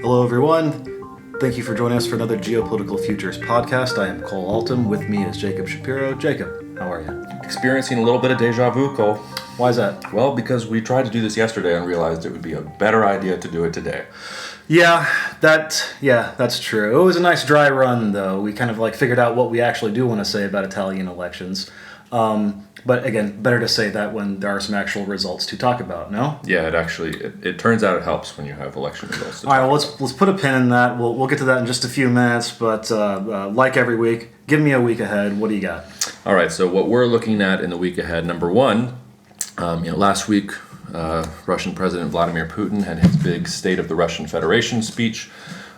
Hello, everyone. Thank you for joining us for another Geopolitical Futures podcast. I am Cole Altum. With me is Jacob Shapiro. Jacob, how are you? Experiencing a little bit of deja vu, Cole. Why is that? Well, because we tried to do this yesterday and realized it would be a better idea to do it today. Yeah, that's true. It was a nice dry run, though. We kind of figured out what we actually do want to say about Italian elections. But again, better to say that when there are some actual results to talk about, no? Yeah, it turns out it helps when you have election results. All right, well, let's put a pin in that. We'll get to that in just a few minutes. But like every week, give me a week ahead. What do you got? All right, so what we're looking at in the week ahead, number one, last week, Russian President Vladimir Putin had his big State of the Russian Federation speech.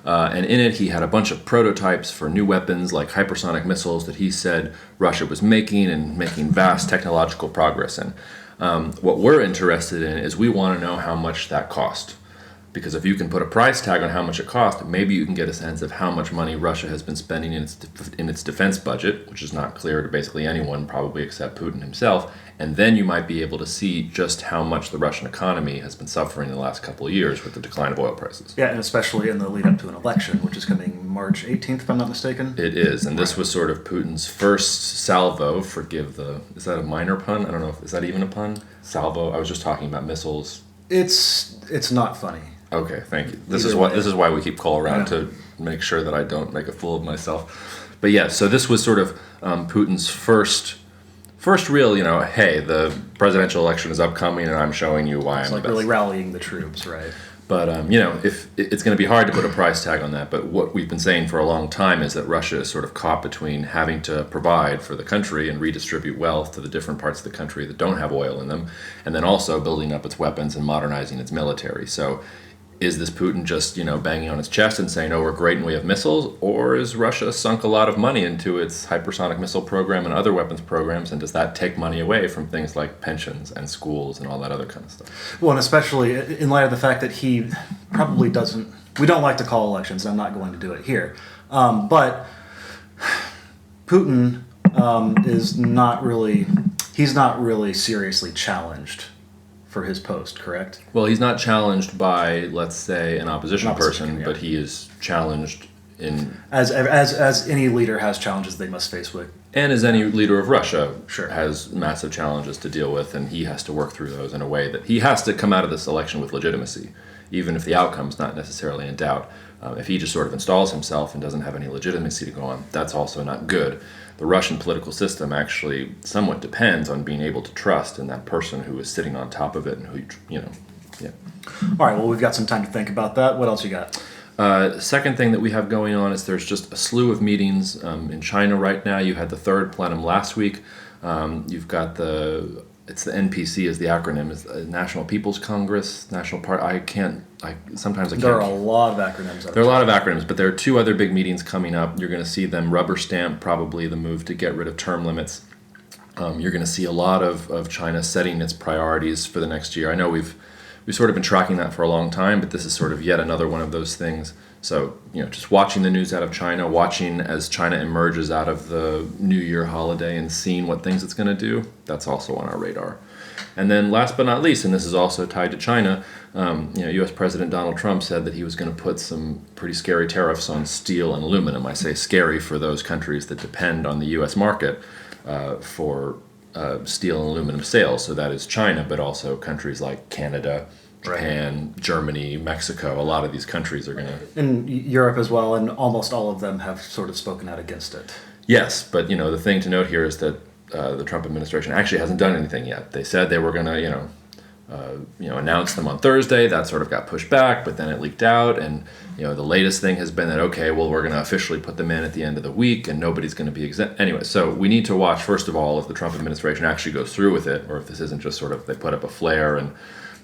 And in it, he had a bunch of prototypes for new weapons like hypersonic missiles that he said Russia was making and making vast technological progress in. What we're interested in is we want to know how much that cost. Because if you can put a price tag on how much it cost, maybe you can get a sense of how much money Russia has been spending in its defense budget, which is not clear to basically anyone, probably except Putin himself. And then you might be able to see just how much the Russian economy has been suffering in the last couple of years with the decline of oil prices. Yeah, and especially in the lead up to an election, which is coming March 18th, if I'm not mistaken. It is, and this was sort of Putin's first salvo, is that a minor pun? I don't know, is that even a pun? Salvo, I was just talking about missiles. It's not funny. Okay, thank you. This is why we keep Cole around to make sure that I don't make a fool of myself. But yeah, so this was sort of Putin's first real, hey, the presidential election is upcoming and I'm showing you why I'm the best. Really rallying the troops, right? But, if it's going to be hard to put a price tag on that, but what we've been saying for a long time is that Russia is sort of caught between having to provide for the country and redistribute wealth to the different parts of the country that don't have oil in them, and then also building up its weapons and modernizing its military. So is this Putin just, banging on his chest and saying, oh, we're great and we have missiles? Or is Russia sunk a lot of money into its hypersonic missile program and other weapons programs? And does that take money away from things like pensions and schools and all that other kind of stuff? Well, and especially in light of the fact that he probably doesn't... We don't like to call elections, and I'm not going to do it here. But Putin is not really... He's not really seriously challenged for his post, correct? Well, he's not challenged by, let's say, an opposition person, yeah. But he is challenged in... As any leader has challenges they must face with. And as any leader of Russia sure. has massive challenges to deal with, and he has to work through those in a way that he has to come out of this election with legitimacy, even if the outcome's not necessarily in doubt. If he just sort of installs himself and doesn't have any legitimacy to go on, that's also not good. The Russian political system actually somewhat depends on being able to trust in that person who is sitting on top of it and who, yeah. All right, well, we've got some time to think about that. What else you got? Second thing that we have going on is there's just a slew of meetings in China right now. You had the third plenum last week. You've got it's the NPC is the acronym, is the National People's Congress, National Party. Sometimes I can't. There are a lot of acronyms. There are a lot of acronyms, but there are two other big meetings coming up. You're going to see them rubber stamp probably the move to get rid of term limits. You're going to see a lot of China setting its priorities for the next year. I know we've sort of been tracking that for a long time, but this is sort of yet another one of those things. So, just watching the news out of China, watching as China emerges out of the New Year holiday and seeing what things it's going to do, that's also on our radar. And then last but not least, and this is also tied to China, U.S. President Donald Trump said that he was going to put some pretty scary tariffs on steel and aluminum. I say scary for those countries that depend on the U.S. market for steel and aluminum sales. So that is China, but also countries like Canada, Japan, right. Germany, Mexico. A lot of these countries are going to... And Europe as well, and almost all of them have sort of spoken out against it. Yes, but the thing to note here is that the Trump administration actually hasn't done anything yet. They said they were going to, announce them on Thursday. That sort of got pushed back, but then it leaked out. And, the latest thing has been that, okay, well, we're going to officially put them in at the end of the week and nobody's going to be exempt. Anyway, so we need to watch, first of all, if the Trump administration actually goes through with it, or if this isn't just sort of they put up a flare and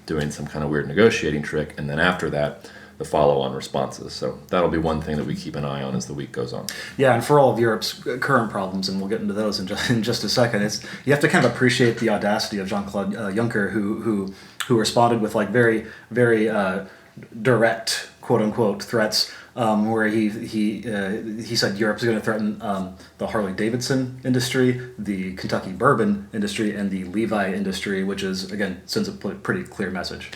doing some kind of weird negotiating trick. And then after that, the follow-on responses. So that'll be one thing that we keep an eye on as the week goes on. Yeah, and for all of Europe's current problems, and we'll get into those in just a second, you have to kind of appreciate the audacity of Jean-Claude Juncker, who responded with very, very direct, quote-unquote, threats, where he said Europe's going to threaten the Harley-Davidson industry, the Kentucky bourbon industry, and the Levi industry, which is, again, sends a pretty clear message.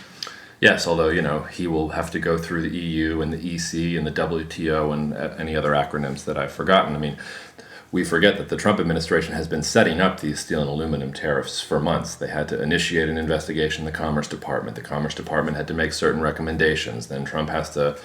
Yes, although he will have to go through the EU and the EC and the WTO and any other acronyms that I've forgotten. I mean, we forget that the Trump administration has been setting up these steel and aluminum tariffs for months. They had to initiate an investigation in the Commerce Department. The Commerce Department had to make certain recommendations. Then Trump has to,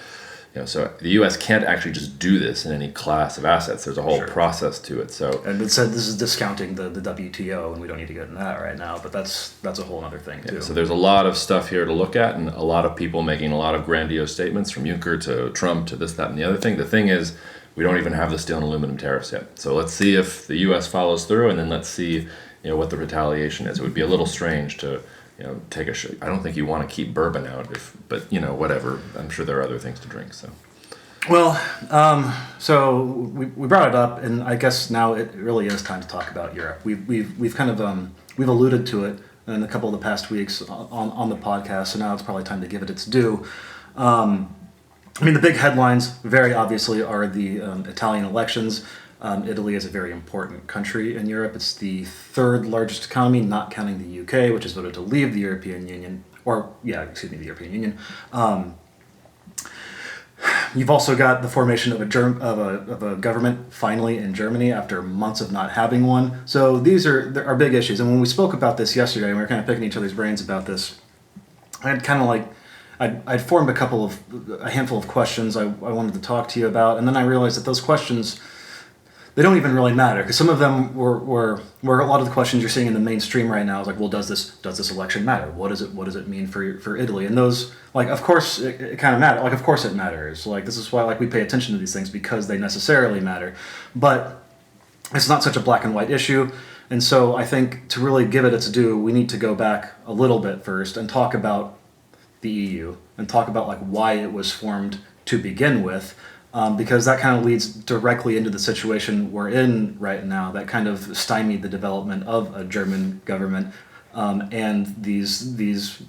so the U.S. can't actually just do this in any class of assets. There's a whole process to it. So, and it said this is discounting the WTO, and we don't need to get into that right now. But that's a whole other thing too. Yeah, so there's a lot of stuff here to look at, and a lot of people making a lot of grandiose statements, from Juncker to Trump to this, that, and the other thing. The thing is, we don't even have the steel and aluminum tariffs yet. So let's see if the U.S. follows through, and then let's see, what the retaliation is. It would be a little strange to, take a. I don't think you want to keep bourbon out, but whatever. I'm sure there are other things to drink. So. Well, so we brought it up, and I guess now it really is time to talk about Europe. We've kind of we've alluded to it in a couple of the past weeks on the podcast, so now it's probably time to give it its due. I mean, the big headlines, very obviously, are the Italian elections. Italy is a very important country in Europe. It's the third largest economy, not counting the UK, which has voted to leave the European Union, the European Union. You've also got the formation of a government finally in Germany after months of not having one. So these are big issues. And when we spoke about this yesterday, and we were kind of picking each other's brains about this, I had kind of I'd formed a handful of questions I wanted to talk to you about, and then I realized that those questions, they don't even really matter, because some of them were a lot of the questions you're seeing in the mainstream right now is like, well, does this election matter? What does it mean for Italy? And those, of course it kind of matters. Of course it matters. This is why we pay attention to these things, because they necessarily matter. But it's not such a black and white issue. And so I think to really give it its due, we need to go back a little bit first and talk about the EU and talk about why it was formed to begin with, because that kind of leads directly into the situation we're in right now that kind of stymied the development of a German government, and these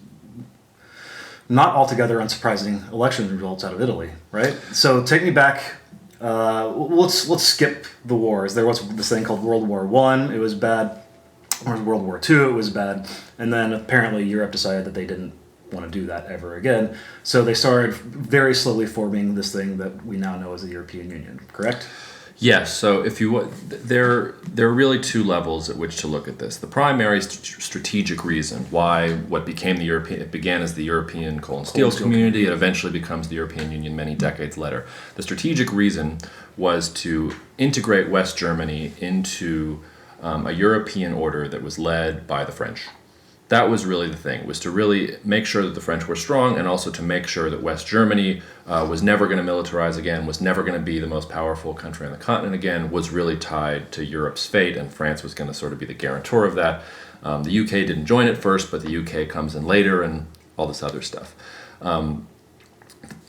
not altogether unsurprising election results out of Italy, right? So take me back. Let's skip the wars. There was this thing called World War I. It was bad. Or World War II. It was bad. And then apparently Europe decided that they didn't want to do that ever again. So they started very slowly forming this thing that we now know as the European Union, correct? Yes. So if you there are really two levels at which to look at this. The primary strategic reason why what became the European, it began as the European Coal and Steel Community, it eventually becomes the European Union many decades later. The strategic reason was to integrate West Germany into a European order that was led by the French. That was really the thing, was to really make sure that the French were strong, and also to make sure that West Germany was never going to militarize again, was never going to be the most powerful country on the continent again, was really tied to Europe's fate, and France was going to sort of be the guarantor of that. The UK didn't join it first, but the UK comes in later, and all this other stuff.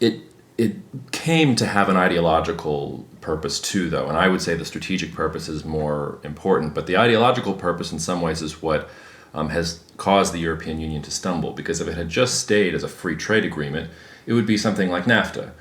It came to have an ideological purpose too, though, and I would say the strategic purpose is more important, but the ideological purpose in some ways is what has caused the European Union to stumble, because if it had just stayed as a free trade agreement, it would be something like NAFTA,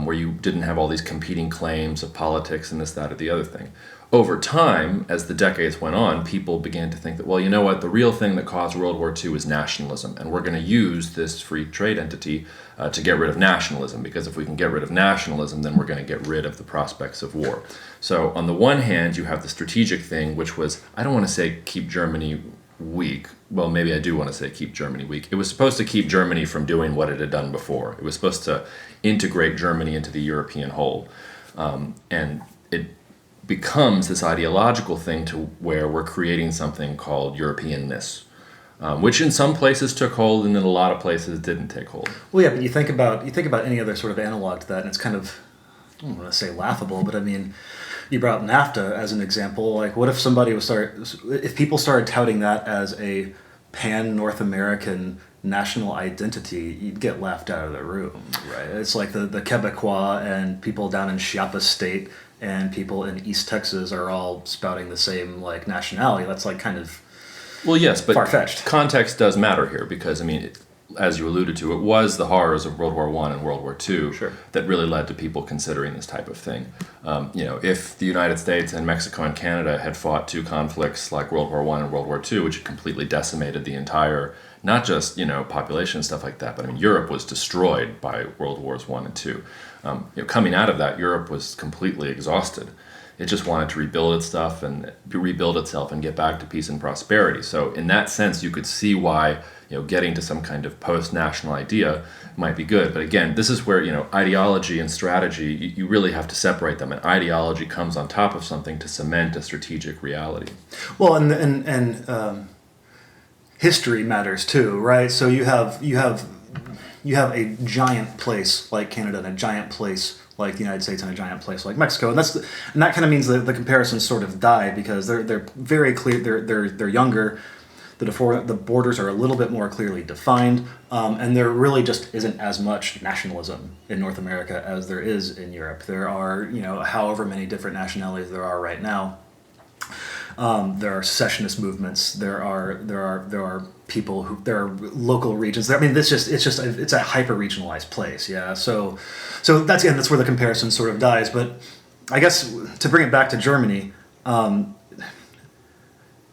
where you didn't have all these competing claims of politics and this, that, or the other thing. Over time, as the decades went on, people began to think that, well, you know what, the real thing that caused World War II is nationalism, and we're going to use this free trade entity to get rid of nationalism, because if we can get rid of nationalism, then we're going to get rid of the prospects of war. So on the one hand, you have the strategic thing, which was, I don't want to say keep Germany weak. Well, maybe I do want to say keep Germany weak. It was supposed to keep Germany from doing what it had done before. It was supposed to integrate Germany into the European whole. And it becomes this ideological thing to where we're creating something called Europeanness, which in some places took hold and in a lot of places didn't take hold. Well, yeah, but you think about any other sort of analog to that, and it's kind of, I don't want to say laughable, but I mean, you brought up NAFTA as an example. What if if people started touting that as a pan-North American national identity, you'd get laughed out of the room, right? It's like the Quebecois and people down in Chiapas State and people in East Texas are all spouting the same nationality. That's kind of well, yes, but far-fetched. Context does matter here, because I mean, as you alluded to, it was the horrors of World War I and World War II that really led to people considering this type of thing. If the United States and Mexico and Canada had fought two conflicts like World War I and World War II, which completely decimated the entire not just population and stuff like that, but I mean Europe was destroyed by World Wars I and II. Coming out of that, Europe was completely exhausted. It just wanted to rebuild itself and get back to peace and prosperity. So in that sense, you could see why getting to some kind of post-national idea might be good. But again, this is where ideology and strategy, you really have to separate them. And ideology comes on top of something to cement a strategic reality. Well, and history matters too, right? So you have a giant place like Canada and a giant place like the United States and a giant place like Mexico, and that kind of means that the comparisons sort of die because they're very clear. They're younger. The borders are a little bit more clearly defined, and there really just isn't as much nationalism in North America as there is in Europe. There are however many different nationalities there are right now. There are secessionist movements. There are people who there are local regions. I mean, it's a hyper regionalized place. Yeah. So that's where the comparison sort of dies. But I guess to bring it back to Germany,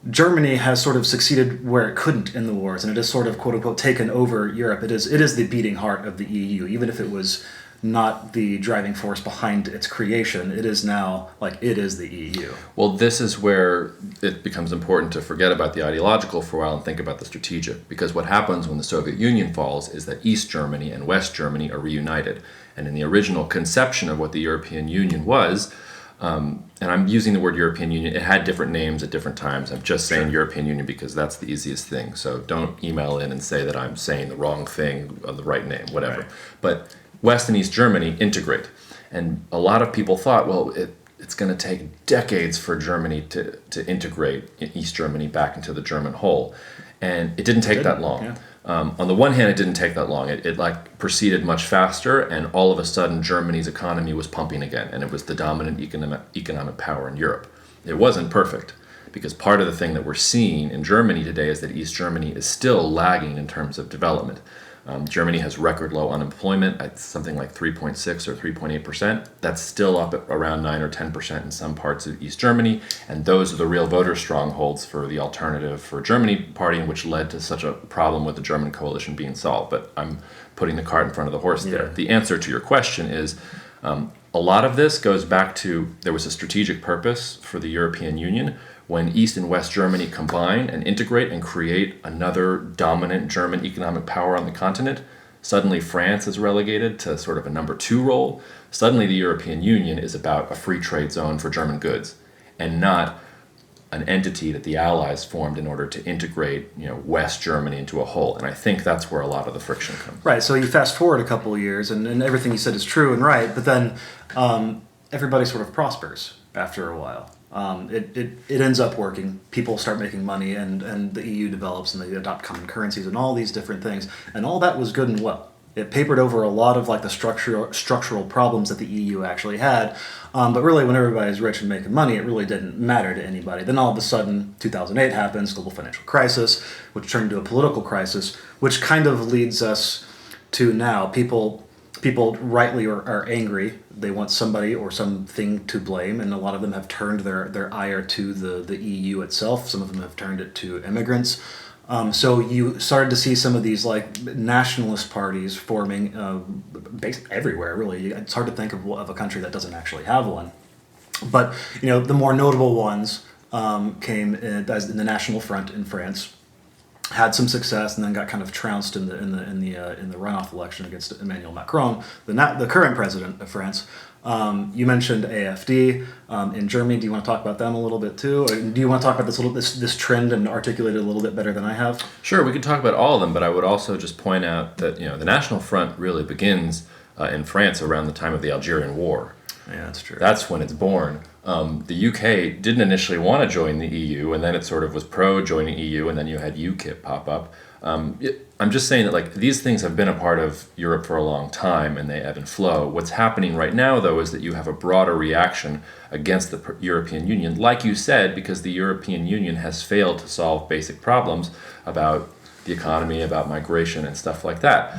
Germany has sort of succeeded where it couldn't in the wars, and it has sort of quote unquote taken over Europe. It is the beating heart of the EU, even if it was not the driving force behind its creation. It is now it is the EU. Well, this is where it becomes important to forget about the ideological for a while and think about the strategic. Because what happens when the Soviet Union falls is that East Germany and West Germany are reunited. And in the original conception of what the European Union was, and I'm using the word European Union, it had different names at different times. I'm just saying European Union because that's the easiest thing. So don't email in and say that I'm saying the wrong thing on the right name, whatever. Right. But West and East Germany integrate. And a lot of people thought, well, it's going to take decades for Germany to integrate East Germany back into the German whole. And it didn't take that long. Yeah. On the one hand, it didn't take that long. It proceeded much faster, and all of a sudden, Germany's economy was pumping again, and it was the dominant economic power in Europe. It wasn't perfect, because part of the thing that we're seeing in Germany today is that East Germany is still lagging in terms of development. Germany has record low unemployment at something like 3.6 or 3.8%. That's still up at around 9 or 10% in some parts of East Germany. And those are the real voter strongholds for the Alternative for Germany party, which led to such a problem with the German coalition being solved. But I'm putting the cart in front of the horse there. The answer to your question is a lot of this goes back to there was a strategic purpose for the European Union. When East and West Germany combine and integrate and create another dominant German economic power on the continent, suddenly France is relegated to sort of a number 2 role. Suddenly the European Union is about a free trade zone for German goods and not an entity that the Allies formed in order to integrate West Germany into a whole. And I think that's where a lot of the friction comes. Right, so you fast forward a couple of years and everything you said is true and right, but then everybody sort of prospers after a while. It ends up working. People start making money, and the EU develops, and they adopt common currencies, and all these different things. And all that was good and well. It papered over a lot of the structural problems that the EU actually had. But really, when everybody's rich and making money, it really didn't matter to anybody. Then all of a sudden, 2008 happens, global financial crisis, which turned into a political crisis, which kind of leads us to now. People rightly are angry. They want somebody or something to blame, and a lot of them have turned their ire to the EU itself. Some of them have turned it to immigrants. So you started to see some of these nationalist parties forming basically everywhere, really. It's hard to think of a country that doesn't actually have one. But the more notable ones came as in the National Front in France. Had some success and then got kind of trounced in the runoff election against Emmanuel Macron, the current president of France. You mentioned AfD in Germany. Do you want to talk about them a little bit too, or do you want to talk about this trend and articulate it a little bit better than I have? Sure, we could talk about all of them, but I would also just point out that the National Front really begins in France around the time of the Algerian War. Yeah, that's true. That's when it's born. The UK didn't initially want to join the EU, and then it sort of was pro-joining EU, and then you had UKIP pop up. I'm just saying that these things have been a part of Europe for a long time, and they ebb and flow. What's happening right now, though, is that you have a broader reaction against the European Union, like you said, because the European Union has failed to solve basic problems about the economy, about migration and stuff like that.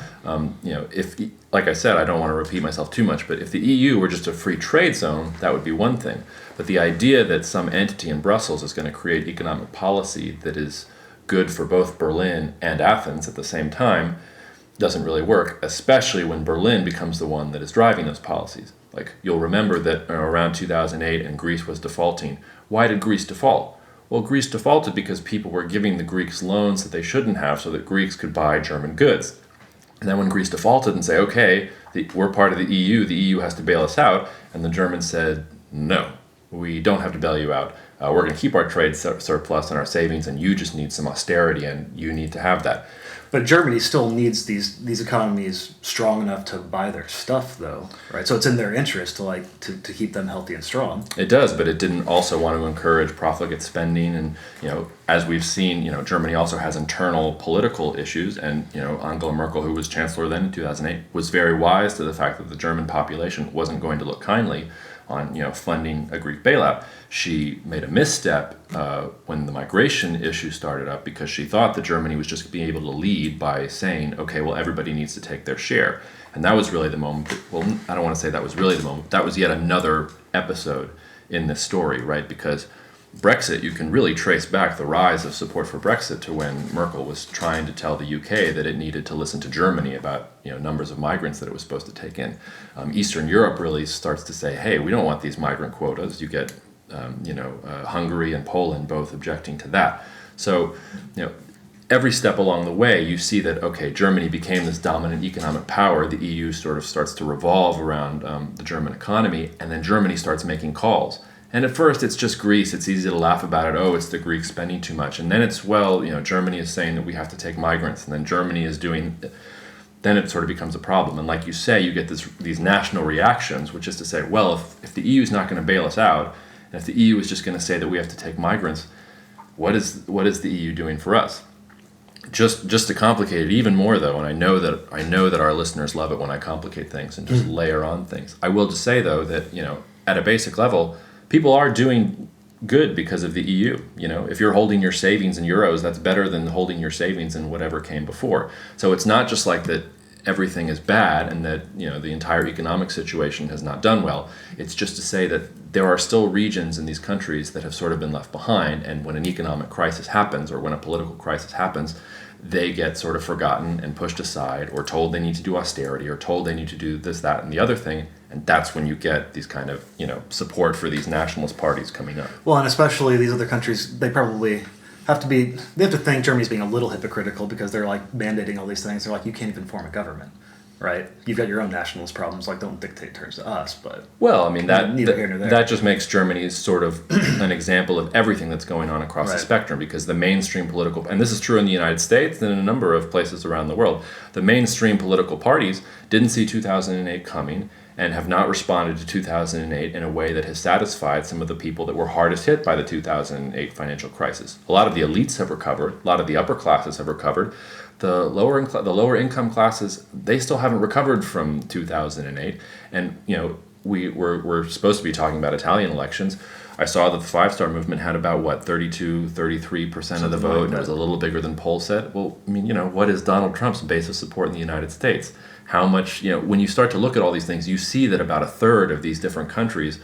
Like I said, I don't want to repeat myself too much, but if the EU were just a free trade zone, that would be one thing. But the idea that some entity in Brussels is going to create economic policy that is good for both Berlin and Athens at the same time doesn't really work, especially when Berlin becomes the one that is driving those policies. Like, you'll remember that around 2008 and Greece was defaulting. Why did Greece default? Well, Greece defaulted because people were giving the Greeks loans that they shouldn't have so that Greeks could buy German goods. And then when Greece defaulted and say, okay, we're part of the EU has to bail us out, and the Germans said, no, we don't have to bail you out. We're going to keep our trade surplus and our savings, and you just need some austerity, and you need to have that. But Germany still needs these economies strong enough to buy their stuff, though, right? So it's in their interest to keep them healthy and strong. It does, but it didn't also want to encourage profligate spending, and as we've seen, Germany also has internal political issues, and Angela Merkel, who was chancellor then in 2008, was very wise to the fact that the German population wasn't going to look kindly on funding a Greek bailout. She made a misstep when the migration issue started up, because she thought that Germany was just being able to lead by saying, okay, well, everybody needs to take their share. And that was really the moment. Well, I don't want to say that was really the moment. That was yet another episode in this story, right? Because Brexit, you can really trace back the rise of support for Brexit to when Merkel was trying to tell the UK that it needed to listen to Germany about numbers of migrants that it was supposed to take in. Eastern Europe really starts to say, hey, we don't want these migrant quotas. You get Hungary and Poland both objecting to that. So every step along the way, you see that, okay, Germany became this dominant economic power. The EU sort of starts to revolve around the German economy, and then Germany starts making calls. And at first, it's just Greece. It's easy to laugh about it. Oh, it's the Greeks spending too much. And then it's, Germany is saying that we have to take migrants. And then Germany is doing... Then it sort of becomes a problem. And like you say, you get these national reactions, which is to say, well, if the EU is not going to bail us out, and if the EU is just going to say that we have to take migrants, what is the EU doing for us? Just to complicate it even more, though, and I know that our listeners love it when I complicate things and just layer on things. I will just say, though, that at a basic level, people are doing good because of the EU. If you're holding your savings in euros, that's better than holding your savings in whatever came before. So it's not just like that everything is bad and that the entire economic situation has not done well. It's just to say that there are still regions in these countries that have sort of been left behind, and when an economic crisis happens or when a political crisis happens, they get sort of forgotten and pushed aside, or told they need to do austerity, or told they need to do this, that, and the other thing. And that's when you get these kind of, support for these nationalist parties coming up. Well, and especially these other countries, they probably have to think Germany's being a little hypocritical, because they're like mandating all these things. They're like, you can't even form a government, right? You've got your own nationalist problems, like don't dictate terms to us. But well, I mean, neither here nor there. That just makes Germany sort of an example of everything that's going on across the spectrum, because the mainstream political, and this is true in the United States and in a number of places around the world, the mainstream political parties didn't see 2008 coming and have not responded to 2008 in a way that has satisfied some of the people that were hardest hit by the 2008 financial crisis. A lot of the elites have recovered. A lot of the upper classes have recovered. The lower income classes, they still haven't recovered from 2008. And we're supposed to be talking about Italian elections. I saw that the Five-Star Movement had about 33% of the vote, and it was a little bigger than polls said. Well, I mean, what is Donald Trump's base of support in the United States? How much, when you start to look at all these things, you see that about a third of these different countries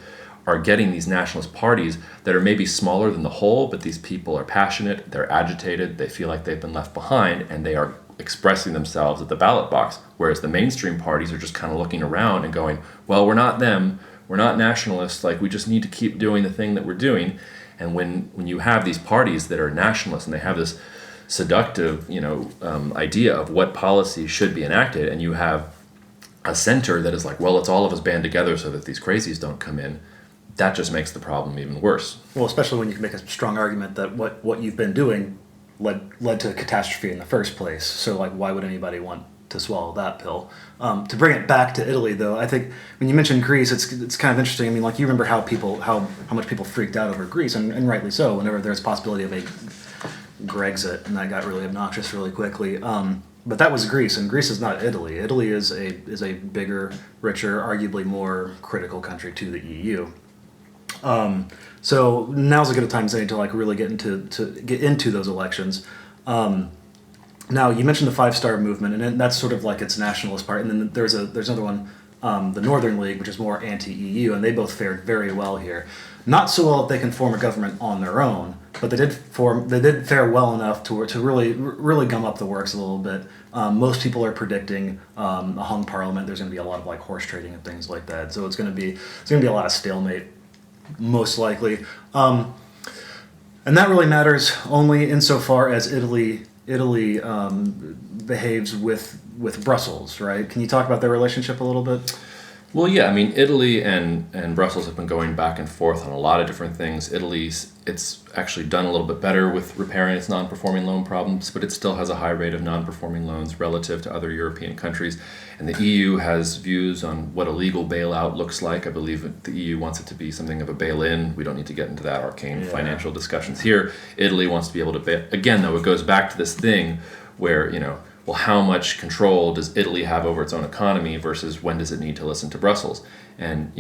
are getting these nationalist parties that are maybe smaller than the whole, but these people are passionate, they're agitated, they feel like they've been left behind, and they are expressing themselves at the ballot box. Whereas the mainstream parties are just kind of looking around and going, well, we're not them, we're not nationalists, like we just need to keep doing the thing that we're doing. And when you have these parties that are nationalists and they have this seductive, idea of what policy should be enacted, and you have a center that is like, well, let's all of us band together so that these crazies don't come in, that just makes the problem even worse. Well, especially when you can make a strong argument that what you've been doing led to a catastrophe in the first place. So, like, why would anybody want to swallow that pill? To bring it back to Italy, though, I think when you mentioned Greece, it's kind of interesting. I mean, like, you remember how much people freaked out over Greece, and rightly so, whenever there's a possibility of a Grexit, and that got really obnoxious really quickly. But that was Greece, and Greece is not Italy. Italy is a bigger, richer, arguably more critical country to the EU. So now's a good time to like really get into those elections. Now you mentioned the Five-Star Movement, and that's sort of like its nationalist part. And then there's another one, the Northern League, which is more anti-EU, and they both fared very well here. Not so well that they can form a government on their own, but they did fare well enough to really gum up the works a little bit. Most people are predicting a hung parliament. There's going to be a lot of like horse trading and things like that. So it's going to be a lot of stalemate, most likely. And that really matters only insofar as Italy behaves with Brussels, right? Can you talk about their relationship a little bit? Well, yeah, I mean, Italy and Brussels have been going back and forth on a lot of different things. It's actually done a little bit better with repairing its non-performing loan problems, but it still has a high rate of non-performing loans relative to other European countries. And the EU has views on what a legal bailout looks like. I believe the EU wants it to be something of a bail-in. We don't need to get into that arcane financial discussions here. Italy wants to be able to bail. Again, though, it goes back to this thing where, well, how much control does Italy have over its own economy versus when does it need to listen to Brussels? And,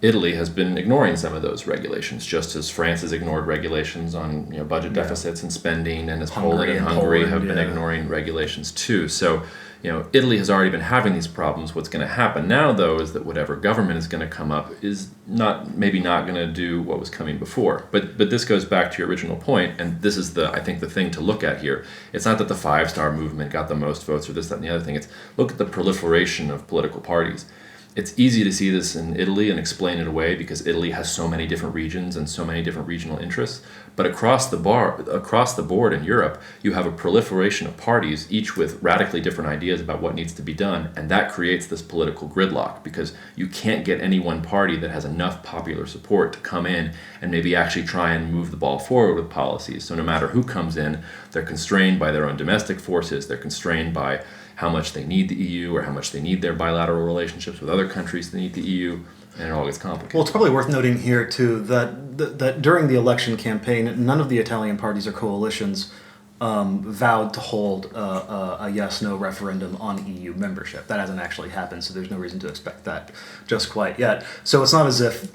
Italy has been ignoring some of those regulations, just as France has ignored regulations on budget deficits and spending, and as Poland and Hungary have been ignoring regulations too. So, Italy has already been having these problems. What's going to happen now, though, is that whatever government is going to come up is maybe not going to do what was coming before. But this goes back to your original point, and this is I think the thing to look at here. It's not that the 5-star movement got the most votes or this, that, and the other thing. It's look at the proliferation of political parties. It's easy to see this in Italy and explain it away because Italy has so many different regions and so many different regional interests. But across the board in Europe, you have a proliferation of parties, each with radically different ideas about what needs to be done, and that creates this political gridlock because you can't get any one party that has enough popular support to come in and maybe actually try and move the ball forward with policies. So no matter who comes in, they're constrained by their own domestic forces, they're constrained by how much they need the EU or how much they need their bilateral relationships with other countries that need the EU, and it all gets complicated. Well, it's probably worth noting here, too, that during the election campaign, none of the Italian parties or coalitions vowed to hold a yes-no referendum on EU membership. That hasn't actually happened, so there's no reason to expect that just quite yet. So it's not as if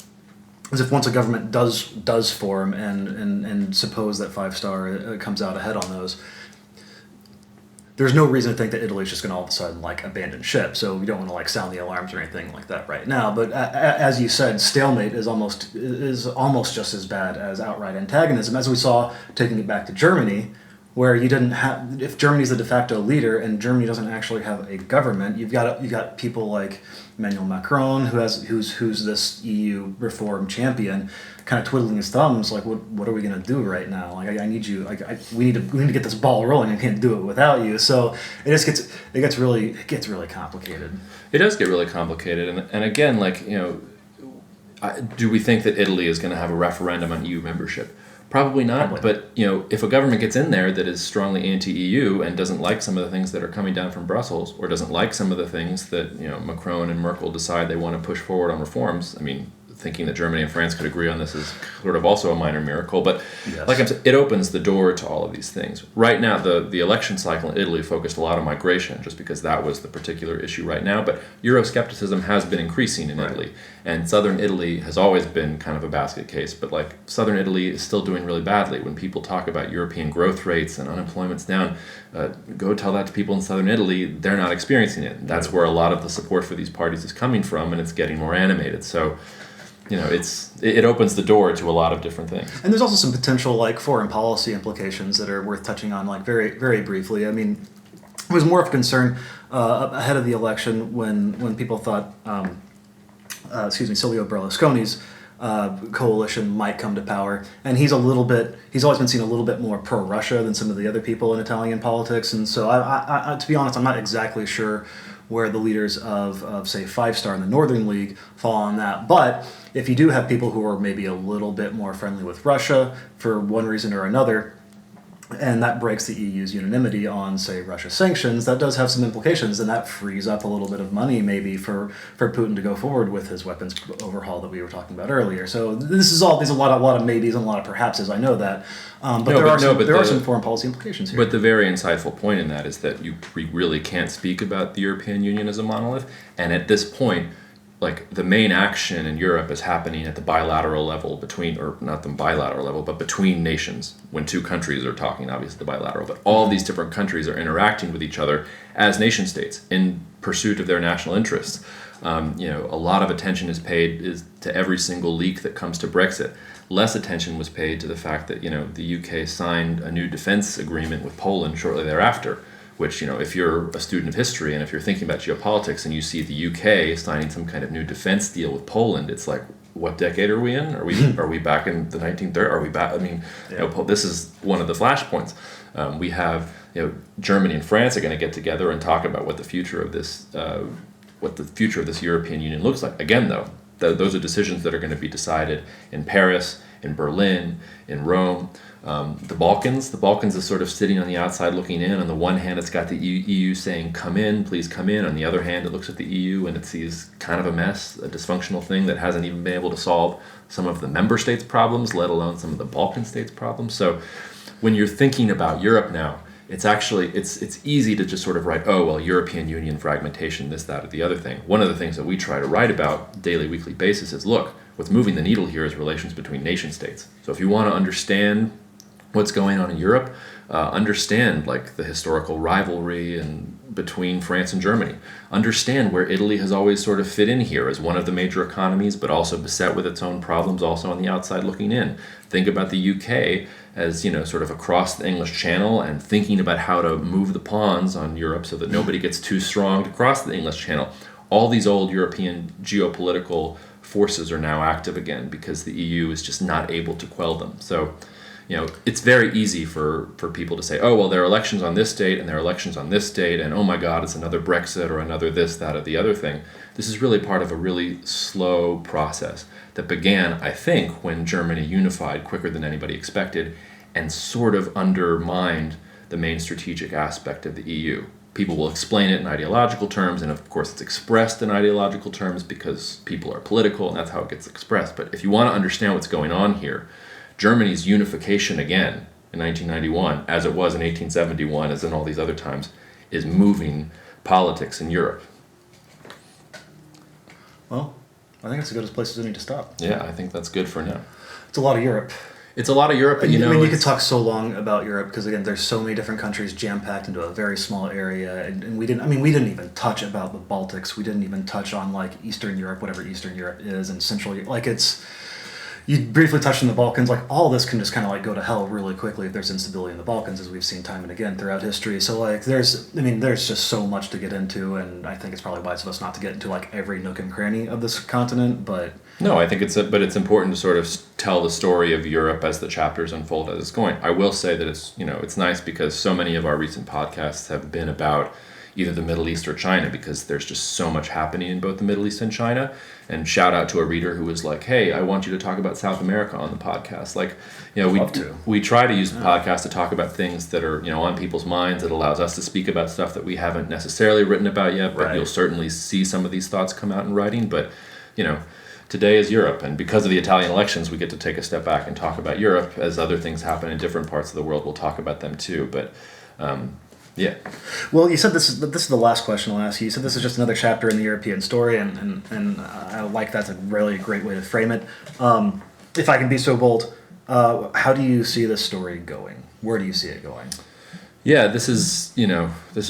once a government does form and suppose that 5-star comes out ahead on those, there's no reason to think that Italy's just going to all of a sudden abandon ship. So we don't want to sound the alarms or anything like that right now. But as you said, stalemate is almost just as bad as outright antagonism, as we saw taking it back to Germany, where you didn't have, if Germany's the de facto leader and Germany doesn't actually have a government, you've got people like Emmanuel Macron, who's this EU reform champion, kind of twiddling his thumbs, what are we going to do right now? I need you. We need to get this ball rolling. I can't do it without you. So it gets really complicated. It does get really complicated, and again, do we think that Italy is going to have a referendum on EU membership? Probably not. Probably. But if a government gets in there that is strongly anti-EU and doesn't like some of the things that are coming down from Brussels, or doesn't like some of the things that Macron and Merkel decide they want to push forward on reforms, I mean, thinking that Germany and France could agree on this is sort of also a minor miracle. But yes. Like I'm saying, it opens the door to all of these things. Right now, the election cycle in Italy focused a lot on migration, just because that was the particular issue right now. But Euroscepticism has been increasing in Italy. And southern Italy has always been kind of a basket case. But southern Italy is still doing really badly. When people talk about European growth rates and unemployment's down, go tell that to people in southern Italy. They're not experiencing it. That's where a lot of the support for these parties is coming from, and it's getting more animated. So it opens the door to a lot of different things. And there's also some potential foreign policy implications that are worth touching on very, very briefly. I mean, it was more of a concern ahead of the election when people thought, Silvio Berlusconi's coalition might come to power, and he's always been seen a little bit more pro-Russia than some of the other people in Italian politics, and so I to be honest, I'm not exactly sure where the leaders of say 5-star in the Northern League fall on that. But if you do have people who are maybe a little bit more friendly with Russia for one reason or another, and that breaks the EU's unanimity on, say, Russia sanctions, that does have some implications, and that frees up a little bit of money maybe for Putin to go forward with his weapons overhaul that we were talking about earlier. So there's a lot of maybes and a lot of perhapses, I know that. But there are some foreign policy implications here. But the very insightful point in that is that we really can't speak about the European Union as a monolith, and at this point, like the main action in Europe is happening at the bilateral level between, or not the bilateral level, but between nations. When two countries are talking, obviously the bilateral, but all of these different countries are interacting with each other as nation states in pursuit of their national interests. A lot of attention is paid to every single leak that comes to Brexit. Less attention was paid to the fact that, the UK signed a new defense agreement with Poland shortly thereafter, which, if you're a student of history and if you're thinking about geopolitics and you see the UK signing some kind of new defense deal with Poland, it's like, what decade are we in? Are we back in the 1930s? Are we back? I mean, this is one of the flashpoints. We have, Germany and France are going to get together and talk about what the future of this European Union looks like. Again, though, those are decisions that are going to be decided in Paris, in Berlin, in Rome. The Balkans is sort of sitting on the outside looking in. On the one hand, it's got the EU saying, come in, please come in. On the other hand, it looks at the EU and it sees kind of a mess, a dysfunctional thing that hasn't even been able to solve some of the member states' problems, let alone some of the Balkan states' problems. So when you're thinking about Europe now, it's easy to just sort of write, oh, well, European Union fragmentation, this, that, or the other thing. One of the things that we try to write about daily, weekly basis is, look, what's moving the needle here is relations between nation states. So if you want to understand what's going on in Europe, understand like the historical rivalry and between France and Germany. Understand where Italy has always sort of fit in here as one of the major economies, but also beset with its own problems, also on the outside looking in. Think about the UK as, sort of across the English Channel and thinking about how to move the pawns on Europe so that nobody gets too strong to cross the English Channel. All these old European geopolitical forces are now active again because the EU is just not able to quell them. So, it's very easy for people to say, oh, well, there are elections on this date and there are elections on this date, and oh my God, it's another Brexit or another this, that, or the other thing. This is really part of a really slow process that began, I think, when Germany unified quicker than anybody expected and sort of undermined the main strategic aspect of the EU. People will explain it in ideological terms, and of course it's expressed in ideological terms because people are political and that's how it gets expressed. But if you want to understand what's going on here, Germany's unification again in 1991, as it was in 1871, as in all these other times, is moving politics in Europe. Well, I think it's as good a place as any to stop. Yeah, I think that's good for now. It's a lot of Europe. It's a lot of Europe, and you could talk so long about Europe because again, there's so many different countries jam-packed into a very small area, and we didn't even touch about the Baltics. We didn't even touch on like Eastern Europe, whatever Eastern Europe is, and Central Europe. Like you briefly touched on the Balkans. Like all this can just kind of like go to hell really quickly if there's instability in the Balkans, as we've seen time and again throughout history. So like there's just so much to get into, and I think it's probably wise of us not to get into like every nook and cranny of this continent, but. No, I think it's important to sort of tell the story of Europe as the chapters unfold as it's going. I will say that it's nice because so many of our recent podcasts have been about either the Middle East or China because there's just so much happening in both the Middle East and China. And shout out to a reader who was like, hey, I want you to talk about South America on the podcast. Like, we try to use the podcast to talk about things that are, on people's minds. It allows us to speak about stuff that we haven't necessarily written about yet, but You'll certainly see some of these thoughts come out in writing. But, today is Europe, and because of the Italian elections, we get to take a step back and talk about Europe. As other things happen in different parts of the world, we'll talk about them too. But yeah. Well, you said this is the last question I'll ask you. You said this is just another chapter in the European story, and I like that's a really great way to frame it. If I can be so bold, how do you see this story going? Where do you see it going? Yeah, this is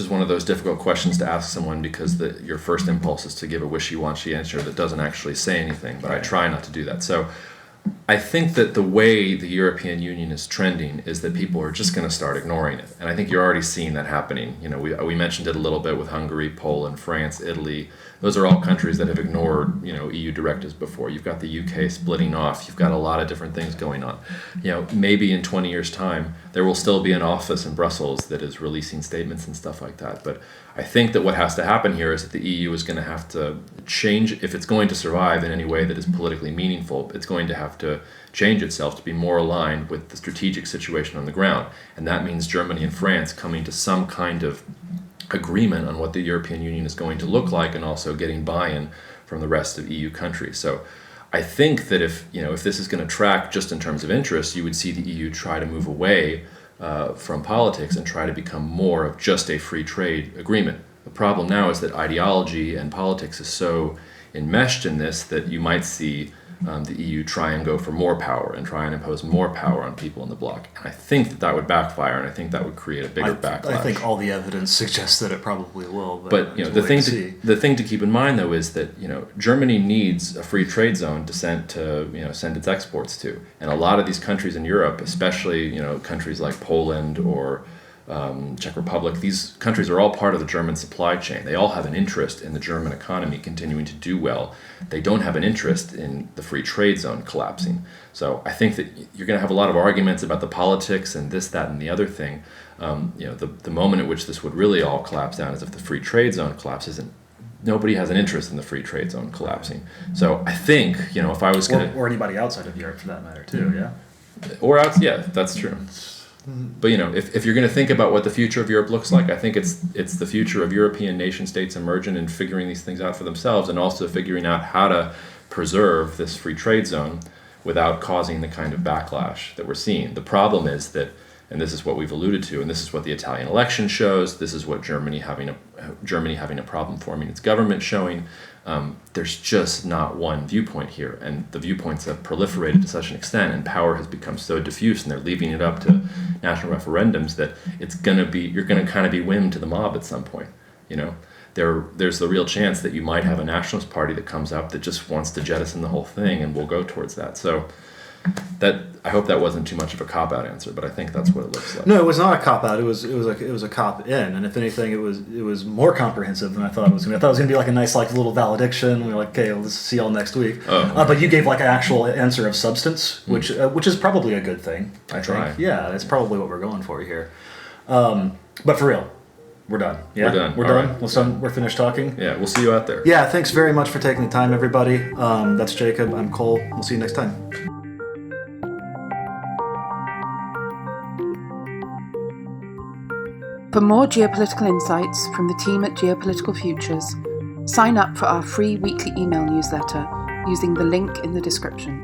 one of those difficult questions to ask someone because your first impulse is to give a wishy-washy answer that doesn't actually say anything, but I try not to do that. So I think that the way the European Union is trending is that people are just going to start ignoring it. And I think you're already seeing that happening. We mentioned it a little bit with Hungary, Poland, France, Italy. Those are all countries that have ignored, EU directives before. You've got the UK splitting off. You've got a lot of different things going on. Maybe in 20 years' time, there will still be an office in Brussels that is releasing statements and stuff like that. But I think that what has to happen here is that the EU is going to have to change. If it's going to survive in any way that is politically meaningful, it's going to have to change itself to be more aligned with the strategic situation on the ground. And that means Germany and France coming to some kind of agreement on what the European Union is going to look like, and also getting buy-in from the rest of EU countries. So I think that if this is going to track just in terms of interest, you would see the EU try to move away from politics and try to become more of just a free trade agreement. The problem now is that ideology and politics is so enmeshed in this that you might see the EU try and go for more power and try and impose more power on people in the bloc. And I think that would backfire, and I think that would create a bigger backlash. I think all the evidence suggests that it probably will. But the thing to keep in mind though is that Germany needs a free trade zone to send its exports to, and a lot of these countries in Europe, especially countries like Poland or Czech Republic, these countries are all part of the German supply chain. They all have an interest in the German economy continuing to do well. They don't have an interest in the free trade zone collapsing. So I think that you're going to have a lot of arguments about the politics and this, that, and the other thing. The moment at which this would really all collapse down is if the free trade zone collapses, and nobody has an interest in the free trade zone collapsing. So I think, if I was going to... Or anybody outside of Europe for that matter too, yeah? Yeah, that's true. But if you're going to think about what the future of Europe looks like, I think it's the future of European nation states emerging and figuring these things out for themselves, and also figuring out how to preserve this free trade zone without causing the kind of backlash that we're seeing. The problem is that, and this is what we've alluded to, and this is what the Italian election shows, this is what Germany having a problem forming its government showing. There's just not one viewpoint here, and the viewpoints have proliferated to such an extent, and power has become so diffuse, and they're leaving it up to national referendums that you're gonna kind of be whimmed to the mob at some point. There's the real chance that you might have a nationalist party that comes up that just wants to jettison the whole thing, and we'll go towards that. So I hope that wasn't too much of a cop-out answer, but I think that's what it looks like. No, it was not a cop-out. It was a cop-in, and if anything, it was more comprehensive than I thought it was going to be. I thought it was going to be like a nice little valediction. We were like, okay, let's see y'all next week. But you gave like an actual answer of substance, which is probably a good thing. I think. Yeah, that's probably what we're going for here. But for real, we're done. Yeah? We're done. We're done. Right. We're finished talking. Yeah, we'll see you out there. Yeah, thanks very much for taking the time, everybody. That's Jacob. I'm Cole. We'll see you next time. For more geopolitical insights from the team at Geopolitical Futures, sign up for our free weekly email newsletter using the link in the description.